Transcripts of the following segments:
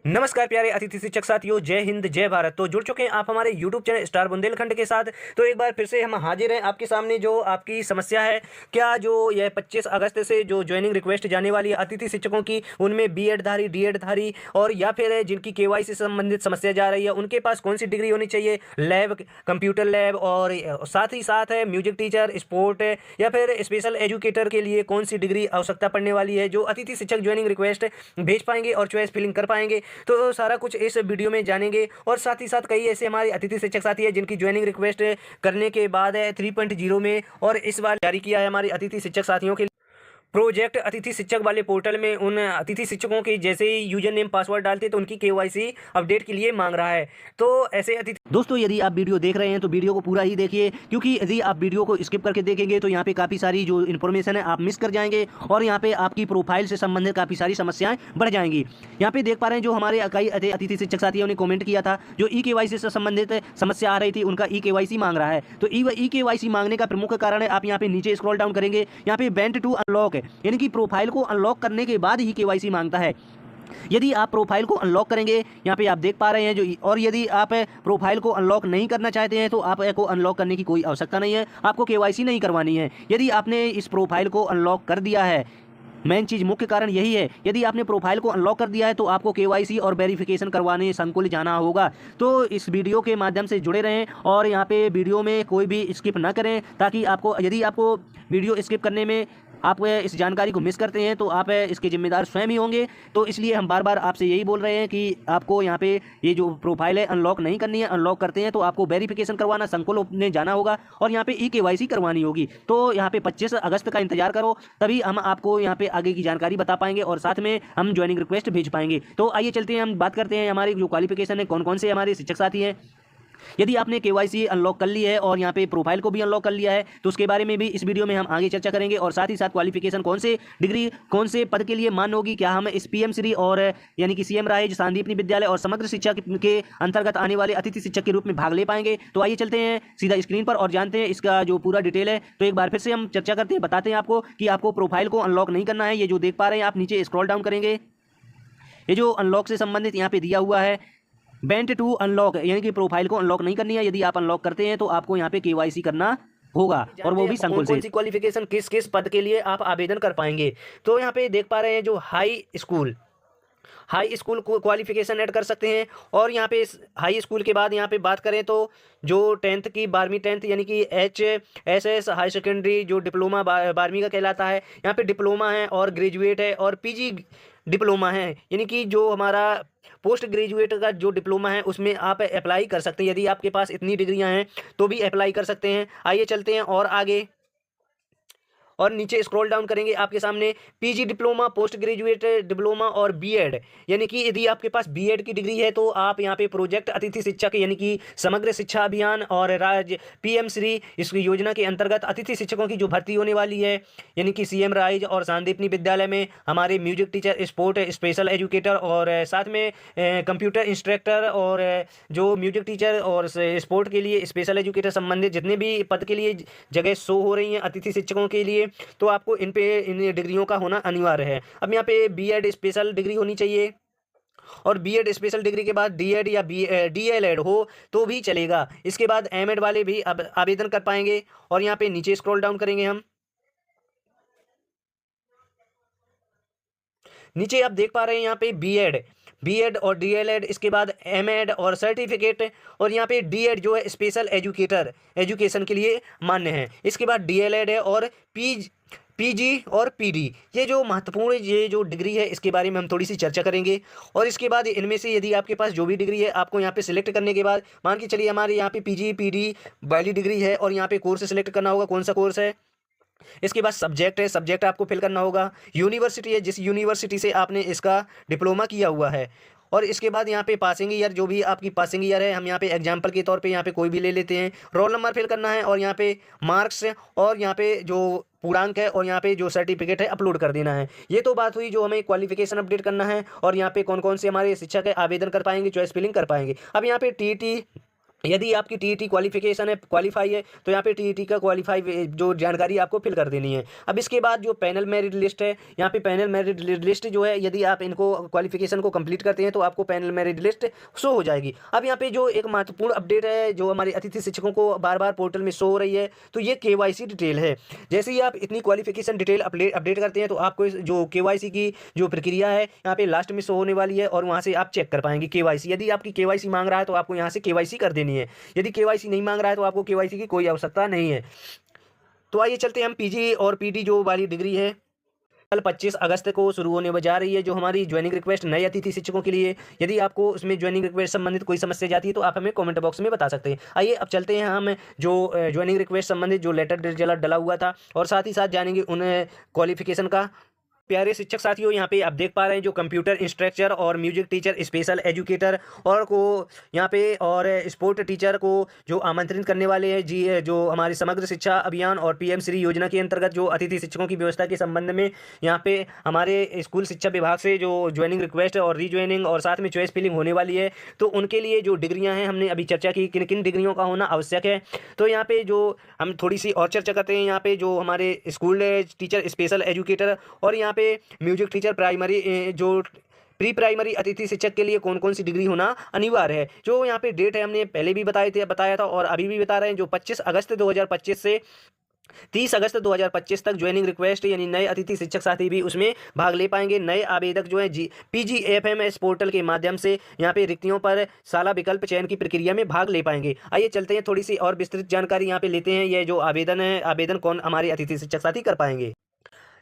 नमस्कार प्यारे अतिथि शिक्षक साथियों, जय हिंद जय भारत। तो जुड़ चुके हैं आप हमारे यूट्यूब चैनल स्टार बुंदेलखंड के साथ। तो एक बार फिर से हम हाजिर हैं आपके सामने। जो आपकी समस्या है, क्या जो यह 25 अगस्त से जो ज्वाइनिंग रिक्वेस्ट जाने वाली है अतिथि शिक्षकों की, उनमें बीएड धारी, डीएड धारी और या फिर जिनकी केवाईसी से संबंधित समस्या जा रही है, उनके पास कौन सी डिग्री होनी चाहिए, लैब, कंप्यूटर लैब और साथ ही साथ है म्यूजिक टीचर, स्पोर्ट या फिर स्पेशल एजुकेटर के लिए कौन सी डिग्री आवश्यकता पड़ने वाली है, जो अतिथि शिक्षक ज्वाइनिंग रिक्वेस्ट भेज पाएंगे और चॉइस फिलिंग कर पाएंगे। तो सारा कुछ इस वीडियो में जानेंगे। और साथ ही साथ कई ऐसे हमारे अतिथि शिक्षक साथी हैं जिनकी ज्वाइनिंग रिक्वेस्ट करने के बाद 3.0 में और इस बार जारी किया है हमारे अतिथि शिक्षक साथियों के प्रोजेक्ट अतिथि शिक्षक वाले पोर्टल में। उन अतिथि शिक्षकों की जैसे ही यूजर नेम पासवर्ड डालते तो उनकी केवाईसी अपडेट के लिए मांग रहा है। तो ऐसे अतिथि दोस्तों, यदि आप वीडियो देख रहे हैं तो वीडियो को पूरा ही देखिए, क्योंकि यदि आप वीडियो को स्किप करके देखेंगे तो यहाँ पे काफ़ी सारी जो इन्फॉर्मेशन है आप मिस कर जाएंगे और यहाँ पे आपकी प्रोफाइल से संबंधित काफ़ी सारी समस्याएं बढ़ जाएंगी। यहाँ पे देख पा रहे हैं जो हमारे कई अतिथि शिक्षक साथियों ने कमेंट किया था, जो ई-केवाईसी से संबंधित समस्या आ रही थी, उनका ई-केवाईसी मांग रहा है। तो ई-केवाईसी मांगने का प्रमुख कारण है, आप यहाँ पे नीचे स्क्रॉल डाउन करेंगे, यहाँ पे बेंट टू अनलॉक यानी कि प्रोफाइल को अनलॉक करने के बाद ही केवाईसी मांगता है। यदि आप प्रोफाइल को अनलॉक करेंगे, यहाँ पे आप देख पा रहे हैं जो, और यदि आप प्रोफाइल को अनलॉक नहीं करना चाहते हैं तो आपको अनलॉक करने की कोई आवश्यकता नहीं है, आपको केवाईसी नहीं करवानी है। यदि आपने इस प्रोफाइल को अनलॉक कर दिया है, मेन चीज़ मुख्य कारण यही है, यदि आपने प्रोफाइल को अनलॉक कर दिया है तो आपको केवाईसी और वेरिफिकेशन करवाने संकुल जाना होगा। तो इस वीडियो के माध्यम से जुड़े रहें और यहाँ पे वीडियो में कोई भी स्किप ना करें, ताकि आपको, यदि आपको वीडियो स्किप करने में आप इस जानकारी को मिस करते हैं तो आप इसके जिम्मेदार स्वयं ही होंगे। तो इसलिए हम बार बार आपसे यही बोल रहे हैं कि आपको यहाँ पे ये जो प्रोफाइल है अनलॉक नहीं करनी है। अनलॉक करते हैं तो आपको वेरिफिकेशन करवाना, संकुल में जाना होगा और यहाँ पे ई-केवाईसी करवानी होगी। तो यहाँ पे 25 अगस्त का इंतजार करो, तभी हम आपको यहाँ पे आगे की जानकारी बता पाएंगे और साथ में हम ज्वाइनिंग रिक्वेस्ट भेज पाएंगे। तो आइए चलते हैं, हम बात करते हैं हमारी जो क्वालिफिकेशन है, कौन कौन से हमारे शिक्षक साथी हैं। यदि आपने केवाईसी अनलॉक कर ली है और यहाँ पे प्रोफाइल को भी अनलॉक कर लिया है तो उसके बारे में भी इस वीडियो में हम आगे चर्चा करेंगे और साथ ही साथ क्वालिफिकेशन कौन से डिग्री कौन से पद के लिए मान्य होगी, क्या हम इस पीएम श्री और यानी कि सीएम राइज, सांदीपनी विद्यालय और समग्र शिक्षा के अंतर्गत आने वाले अतिथि शिक्षक के रूप में भाग ले पाएंगे। तो आइए चलते हैं सीधा स्क्रीन पर और जानते हैं इसका जो पूरा डिटेल है। तो एक बार फिर से हम चर्चा करते हैं, बताते हैं आपको कि आपको प्रोफाइल को अनलॉक नहीं करना है। ये जो देख पा रहे हैं आप, नीचे स्क्रॉल डाउन करेंगे, ये जो अनलॉक से संबंधित यहाँ पे दिया हुआ है, बेंट टू अनलॉक यानी कि प्रोफाइल को अनलॉक नहीं करनी है। यदि आप अनलॉक करते हैं तो आपको यहाँ पे केवाईसी करना होगा और वो भी संकुल से। कौन सी क्वालिफिकेशन किस किस पद के लिए आप आवेदन कर पाएंगे। तो यहाँ पे देख पा रहे हैं जो हाई स्कूल को क्वालिफिकेशन ऐड कर सकते हैं। और यहाँ पे इस हाई स्कूल के बाद यहाँ पे बात करें तो जो 10th की 12वीं 10th यानी कि HSS हाई सेकेंडरी, जो डिप्लोमा 12वीं का कहलाता है, यहाँ पे डिप्लोमा है और ग्रेजुएट है और पीजी डिप्लोमा है, यानी कि जो हमारा पोस्ट ग्रेजुएट का जो डिप्लोमा है उसमें आप अप्लाई कर सकते हैं। यदि आपके पास इतनी डिग्रियां हैं तो भी अप्लाई कर सकते हैं। आइए चलते हैं और आगे, और नीचे स्क्रॉल डाउन करेंगे, आपके सामने PG diploma, post graduate diploma और बीएड, यानी कि यदि आपके पास बीएड की डिग्री है तो आप यहाँ पे प्रोजेक्ट अतिथि शिक्षक यानी कि समग्र शिक्षा अभियान और राज्य पीएम श्री इस योजना के अंतर्गत अतिथि शिक्षकों की जो भर्ती होने वाली है, यानी कि सीएम राइज और सांदीपनी विद्यालय में हमारे music teacher, sport special educator और साथ में कंप्यूटर इंस्ट्रक्टर और जो म्यूजिक टीचर और स्पोर्ट के लिए स्पेशल एजुकेटर संबंधित जितने भी पद के लिए जगह शो हो रही हैं अतिथि शिक्षकों के लिए, तो आपको इन डिग्रियों का होना अनिवार्य है। अब यहाँ पे बीएड स्पेशल डिग्री होनी चाहिए और बीएड स्पेशल डिग्री के बाद डीएड या डीएलएड हो तो भी चलेगा। इसके बाद एमएड वाले भी अब आवेदन कर पाएंगे। और यहाँ पे नीचे स्क्रॉल डाउन करेंगे, हम नीचे आप देख पा रहे हैं यहाँ पे बीएड और डीएलएड, इसके बाद एमएड और सर्टिफिकेट, और यहाँ पे डीएड जो है स्पेशल एजुकेशन के लिए मान्य है। इसके बाद डीएलएड है और पीजी और पीडी, ये जो महत्वपूर्ण ये जो डिग्री है इसके बारे में हम थोड़ी सी चर्चा करेंगे। और इसके बाद इनमें से यदि आपके पास जो भी डिग्री है, आपको यहाँ पे सिलेक्ट करने के बाद मान के चलिए हमारे यहाँ पे पीजी पीडी वाली डिग्री है और यहाँ पे कोर्स सिलेक्ट करना होगा कौन सा कोर्स है। इसके बाद सब्जेक्ट है, सब्जेक्ट आपको फिल करना होगा। यूनिवर्सिटी है, जिस यूनिवर्सिटी से आपने इसका डिप्लोमा किया हुआ है। और इसके बाद यहाँ पे पासिंग ईयर, जो भी आपकी पासिंग ईयर है, हम यहाँ पे एग्जाम्पल के तौर पे यहाँ पे कोई भी ले लेते हैं। रोल नंबर फिल करना है और यहाँ पे मार्क्स और यहाँ पे जो पूर्णांक है और यहाँ पे जो सर्टिफिकेट है अपलोड कर देना है। ये तो बात हुई जो हमें क्वालिफिकेशन अपडेट करना है। और यहाँ पे कौन कौन से हमारे शिक्षक है आवेदन कर पाएंगे, चॉइस फिलिंग कर पाएंगे। अब यहाँ पे टीटी यदि आपकी टीईटी क्वालिफिकेशन है, क्वालिफाई है, तो यहाँ पे टीईटी का क्वालिफाई जो जानकारी आपको फिल कर देनी है। अब इसके बाद जो पैनल मेरिट लिस्ट है, यहाँ पे पैनल मेरिट लिस्ट जो है, यदि आप इनको क्वालिफिकेशन को कंप्लीट करते हैं तो आपको पैनल मेरिट लिस्ट शो हो जाएगी। अब यहाँ पे जो एक महत्वपूर्ण अपडेट है जो हमारे अतिथि शिक्षकों को बार बार पोर्टल में शो हो रही है, तो ये KYC डिटेल है। जैसे ही आप इतनी क्वालिफिकेशन डिटेल अपडेट करते हैं तो आपको जो KYC की जो प्रक्रिया है यहाँ पे लास्ट में शो होने वाली है, और वहाँ से आप चेक कर पाएंगे KYC। यदि आपकी KYC मांग रहा है तो आपको यहाँ से KYC कर देनी है। यदि KYC नहीं मांग रहा है तो आपको KYC की कोई आवश्यकता नहीं है। तो आइए चलते हैं हम PG और PD जो वाली डिग्री है, कल 25 अगस्त को शुरू होने जा रही है जो हमारी ज्वाइनिंग रिक्वेस्ट नए अतिथि शिक्षकों के लिए। यदि आपको उसमें ज्वाइनिंग रिक्वेस्ट संबंधित कोई समस्या जाती है तो आप हमें कमेंट बॉक्स में बता सकते हैं। आइए अब चलते हैं हम जो ज्वाइनिंग रिक्वेस्ट संबंधित जो लेटर डला हुआ था, और साथ ही साथ जानेंगे उन क्वालिफिकेशन का। प्यारे शिक्षक साथियों, यहाँ पे आप देख पा रहे हैं जो कंप्यूटर इंस्ट्रक्चर और म्यूजिक टीचर, स्पेशल एजुकेटर और को यहाँ पे और स्पोर्ट टीचर को जो आमंत्रित करने वाले हैं जी, जो हमारी समग्र शिक्षा अभियान और PM श्री योजना के अंतर्गत जो अतिथि शिक्षकों की व्यवस्था के संबंध में यहाँ पे हमारे स्कूल शिक्षा विभाग से जो ज्वाइनिंग रिक्वेस्ट और रीज्वाइनिंग और साथ में चॉइस फिलिंग होने वाली है, तो उनके लिए जो डिग्रियाँ हैं हमने अभी चर्चा की किन किन डिग्रियों का होना आवश्यक है। तो यहाँ पे जो हम थोड़ी सी और चर्चा करते हैं, यहाँ पे जो हमारे स्कूल टीचर, स्पेशल एजुकेटर और यहाँ पे म्यूजिक टीचर, प्राइमरी जो प्री प्राइमरी अतिथि शिक्षक के लिए कौन कौन सी डिग्री होना अनिवार्य है। जो यहाँ पे डेट है हमने पहले भी बताया था और अभी भी बता रहे हैं, जो 25 अगस्त 2025 से 30 अगस्त 2025 तक ज्वाइनिंग रिक्वेस्ट यानी नए अतिथि शिक्षक साथी भी उसमें भाग ले पाएंगे। नए आवेदक जो है PGFMS पोर्टल के माध्यम से यहाँ पे रिक्तियों पर साला विकल्प चयन की प्रक्रिया में भाग ले पाएंगे। आइए चलते हैं थोड़ी सी और विस्तृत जानकारी यहाँ पे लेते हैं। यह जो आवेदन है, आवेदन कौन हमारे अतिथि शिक्षक साथी कर पाएंगे।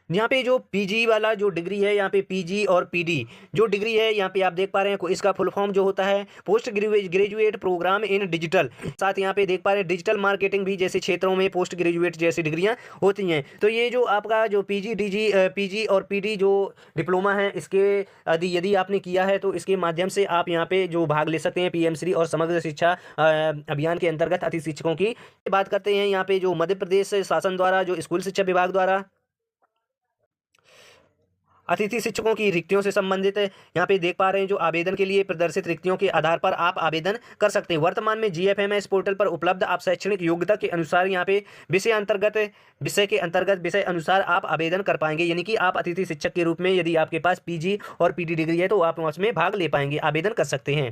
यहाँ पे जो PG वाला जो डिग्री है, यहाँ पे PG और PD जो डिग्री है, यहाँ पे आप देख पा रहे हैं इसका फुल फॉर्म जो होता है post graduate programme in digital. साथ यहाँ पे देख पा रहे हैं डिजिटल मार्केटिंग भी जैसे क्षेत्रों में पोस्ट ग्रेजुएट जैसी डिग्रियाँ होती हैं। तो ये जो आपका जो PG और PD जो डिप्लोमा है, इसके यदि आपने किया है तो इसके माध्यम से आप यहाँ पे जो भाग ले सकते हैं PM श्री और समग्र शिक्षा अभियान के अंतर्गत अतिथि शिक्षकों की बात करते हैं। यहाँ पे जो मध्य प्रदेश शासन द्वारा जो स्कूल शिक्षा विभाग द्वारा अतिथि शिक्षकों की रिक्तियों से संबंधित है, यहाँ पे देख पा रहे हैं जो आवेदन के लिए प्रदर्शित रिक्तियों के आधार पर आप आवेदन कर सकते हैं। वर्तमान में GFMS पोर्टल पर उपलब्ध आप शैक्षणिक योग्यता के अनुसार यहाँ पे विषय अनुसार आप आवेदन कर पाएंगे। यानी कि आप अतिथि शिक्षक के रूप में यदि आपके पास PG और PD डिग्री है तो आप उसमें भाग ले पाएंगे, आवेदन कर सकते हैं।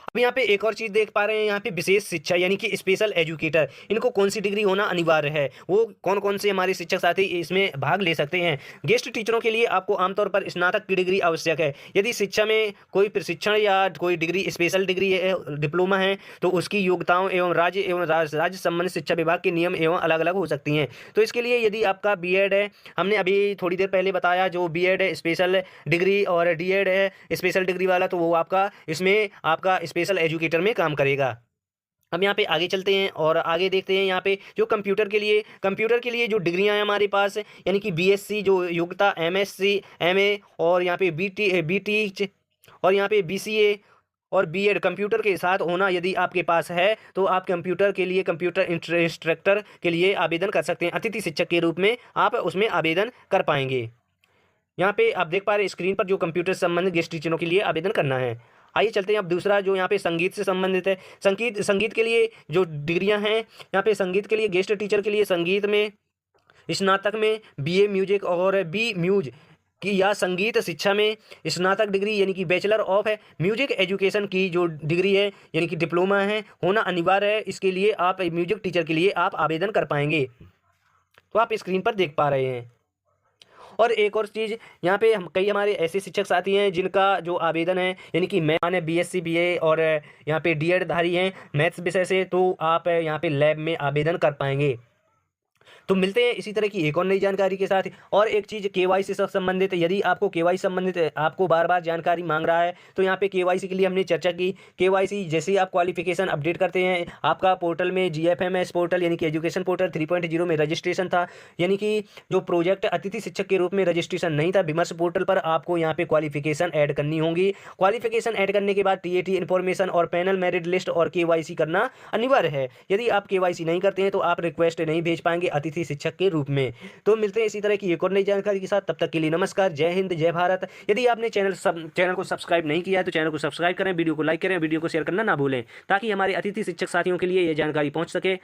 अब यहाँ पे एक और चीज़ देख पा रहे हैं, यहाँ पे विशेष शिक्षा यानी कि स्पेशल एजुकेटर, इनको कौन सी डिग्री होना अनिवार्य है, वो कौन कौन से हमारे शिक्षक साथी इसमें भाग ले सकते हैं। गेस्ट टीचरों के लिए आपको आमतौर पर स्नातक की डिग्री आवश्यक है। यदि शिक्षा में कोई प्रशिक्षण या कोई डिग्री, स्पेशल डिग्री है, डिप्लोमा है, तो उसकी योग्यताओं एवं राज्य संबंधित शिक्षा विभाग के नियम एवं अलग अलग हो सकती हैं। तो इसके लिए यदि आपका BEd है, हमने अभी थोड़ी देर पहले बताया जो BEd है स्पेशल डिग्री और DEd है स्पेशल डिग्री वाला, तो वो आपका इसमें आपका स्पेशल एजुकेटर में काम करेगा। अब यहाँ पे आगे चलते हैं और आगे देखते हैं यहाँ पे जो कंप्यूटर के लिए जो डिग्रियां हैं हमारे पास, यानी कि BSc जो योग्यता, MSc MA और यहाँ पे BT और यहाँ पे BCA और BEd कंप्यूटर के साथ होना यदि आपके पास है तो आप कंप्यूटर के लिए, कंप्यूटर इंस्ट्रक्टर के लिए आवेदन कर सकते हैं। अतिथि शिक्षक के रूप में आप उसमें आवेदन कर पाएंगे। यहाँ पे आप देख पा रहे हैं स्क्रीन पर जो कंप्यूटर से संबंधित गेस्ट टीचरों के लिए आवेदन करना है। आइए चलते हैं अब दूसरा जो यहाँ पे संगीत से संबंधित है। संगीत के लिए जो डिग्रियां हैं, यहाँ पे संगीत के लिए गेस्ट टीचर के लिए संगीत में स्नातक में BA म्यूजिक और B म्यूज की या संगीत शिक्षा में स्नातक डिग्री यानी कि बैचलर ऑफ है म्यूजिक एजुकेशन की जो डिग्री है यानी कि डिप्लोमा है होना अनिवार्य है। इसके लिए आप म्यूजिक टीचर के लिए आप आवेदन कर पाएंगे, तो आप स्क्रीन पर देख पा रहे हैं। और एक और चीज़, यहाँ पे कई हमारे ऐसे शिक्षक साथी हैं जिनका जो आवेदन है यानी कि मैंने BSc BA और यहाँ पे DEd धारी हैं मैथ्स विषय से, तो आप यहाँ पे लैब में आवेदन कर पाएंगे। तो मिलते हैं इसी तरह की एक और नई जानकारी के साथ। और एक चीज़ KYC से संबंधित, यदि आपको KYC संबंधित आपको बार बार जानकारी मांग रहा है तो यहाँ पे KYC के लिए हमने चर्चा की। KYC जैसे ही आप क्वालिफिकेशन अपडेट करते हैं, आपका पोर्टल में GFMS पोर्टल यानी कि एजुकेशन पोर्टल 3.0 में रजिस्ट्रेशन था, यानी कि जो प्रोजेक्ट अतिथि शिक्षक के रूप में रजिस्ट्रेशन नहीं था, विमर्श पोर्टल पर आपको यहाँ पे क्वालिफिकेशन ऐड करनी होगी। क्वालिफिकेशन ऐड करने के बाद TAT इन्फॉर्मेशन और पैनल मेरिट लिस्ट और KYC करना अनिवार्य है। यदि आप KYC नहीं करते हैं तो आप रिक्वेस्ट नहीं भेज पाएंगे अतिथि अतिथि शिक्षक के रूप में। तो मिलते हैं इसी तरह की एक और नई जानकारी के साथ, तब तक के लिए नमस्कार, जय हिंद, जय भारत। यदि आपने चैनल को सब्सक्राइब नहीं किया है तो चैनल को सब्सक्राइब करें, वीडियो को लाइक करें, वीडियो को शेयर करना ना भूलें, ताकि हमारे अतिथि शिक्षक साथियों के लिए ये जानकारी पहुँच सके।